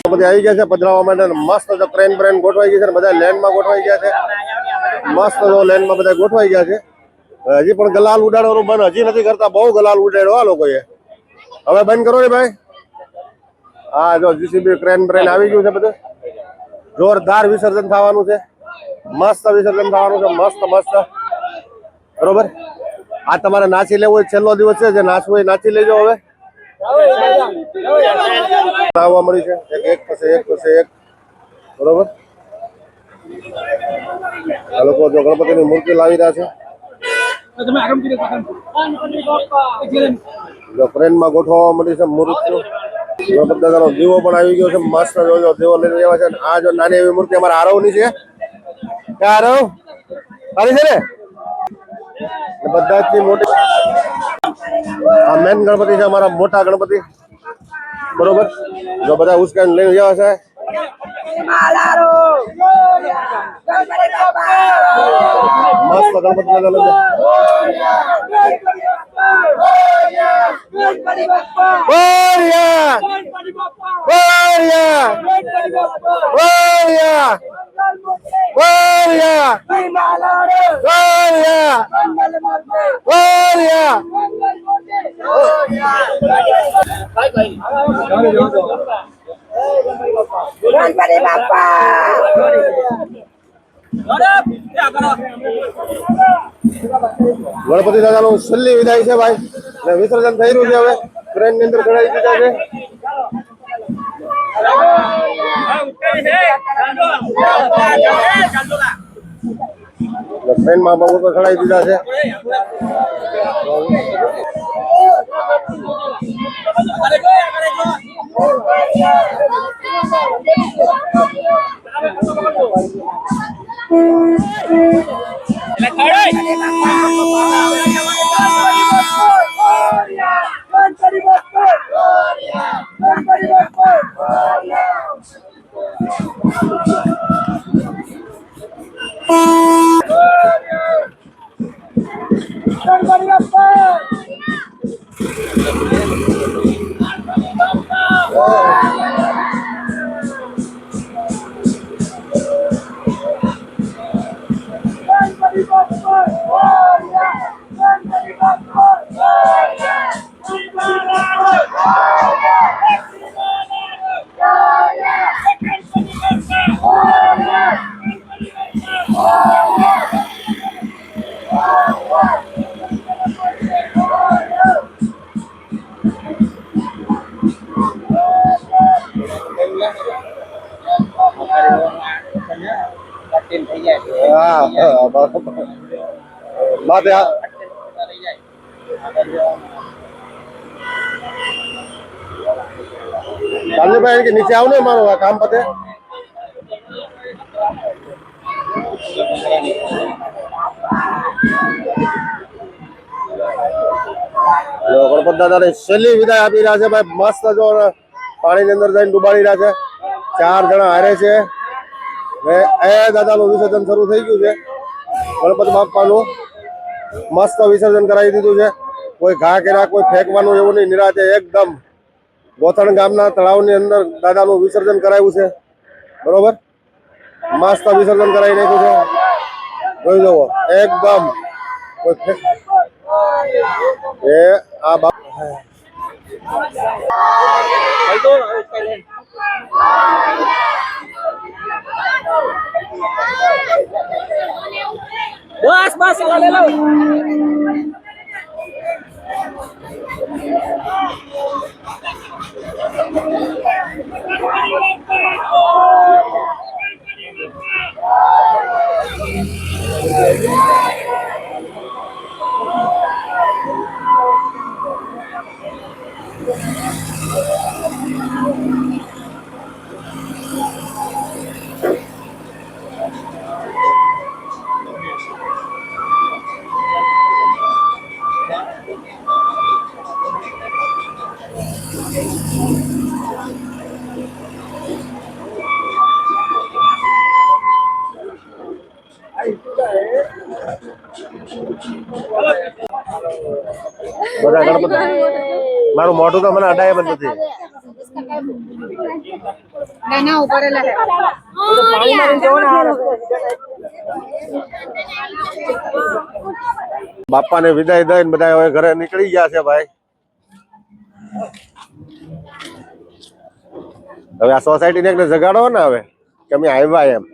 બધી આવી ગયા છે પધરાવવા માટે મસ્ત ક્રેન બ્રેન ગોઠવાઈ ગઈ છે બધા લેન્ડમાં ગોઠવાઈ ગયા છે મસ્ત લેન્ડમાં બધા ગોઠવાઈ ગયા છે હજી પણ ગલાલ ઉડાડવાનું બંધ હજી નથી કરતા બહુ ગલાલ ઉડાડ્યો આ લોકોએ હવે બંધ કરો ને ભાઈ. હા જો જીસીબી ક્રેન બ્રેન આવી ગયું છે બધું. જોરદાર વિસર્જન થવાનું છે. મસ્ત વિસર્જન થવાનું છે. મસ્ત મસ્ત. બરોબર. આ તમારે નાચી લેવું હોય છેલ્લો દિવસ છે. જે નાચવું હોય નાચી લેજો હવે. આવવા મળી છે એક પછી એક પછી એક. બરોબર. આ લોકો જો ગણપતિની મૂર્તિ લાવી રહ્યા છે. જો ક્રેનમાં ગોઠવવા મળી છે મૂર્તિ. ગણપતિ દાદાનો દીવો પણ આવી ગયો છે. મસ્ત જોજો દીવો લઈને આવ્યા છે. આ જો નાની એવી મૂર્તિ અમારા આરવની છે. ક્યાં આરવ? સારી છે ને? બધાથી મોટી આ મેન ગણપતિ છે અમારા મોટા ગણપતિ. બરોબર. જો બધા ઉસ્કાઈને લઈને આવ્યા છે. મસ્ત ગણપતિ દાદા ગણપતિ બાપા ગણપતિ દાદાનું છેલ્લી વિદાય છે ભાઈ. અને વિસર્જન થઈ રહ્યું છે હવે. ટ્રેન ની અંદર ચડાવી દીધા છે. ટ્રેનમાં બહુ તો ચડાવી દીધા છે. માથે ભાઈ કે નીચે આવ ને મારો કામ પતે. ગણપત દાદાને છેલ્લી વિદાય આપી રહ્યા છે ભાઈ. મસ્ત જો પાણી ની અંદર જઈને ડુબાડી રહ્યા છે. 4 જણા હારે છે. એ દાદાનું વિસર્જન શરૂ થઈ ગયું છે. ગણપતિ બાપાનું મસ્ત વિસર્જન કરાવી દીધું છે. કોઈ ઘા કર્યા કોઈ ફેંકવાનું એવું નહીં. નિરાતે એકદમ ગોથણ ગામના તળાવની અંદર દાદાનું વિસર્જન કરાવ્યું છે. બરોબર. મસ્ત વિસર્જન કરાવી નાખ્યું છે. જોઈ જુઓ એકદમ એ આ બસ બસ લે લો બધા ગણપતિ મારું મોઢું તો મને અડાય બંધ નથી. ના ઉપર બાપા ને વિદાય દઈને બધા હવે ઘરે નીકળી ગયા છે ભાઈ. હવે આ સોસાયટીને એકને જગાડો ને હવે કે અમે આવ્યા એમ.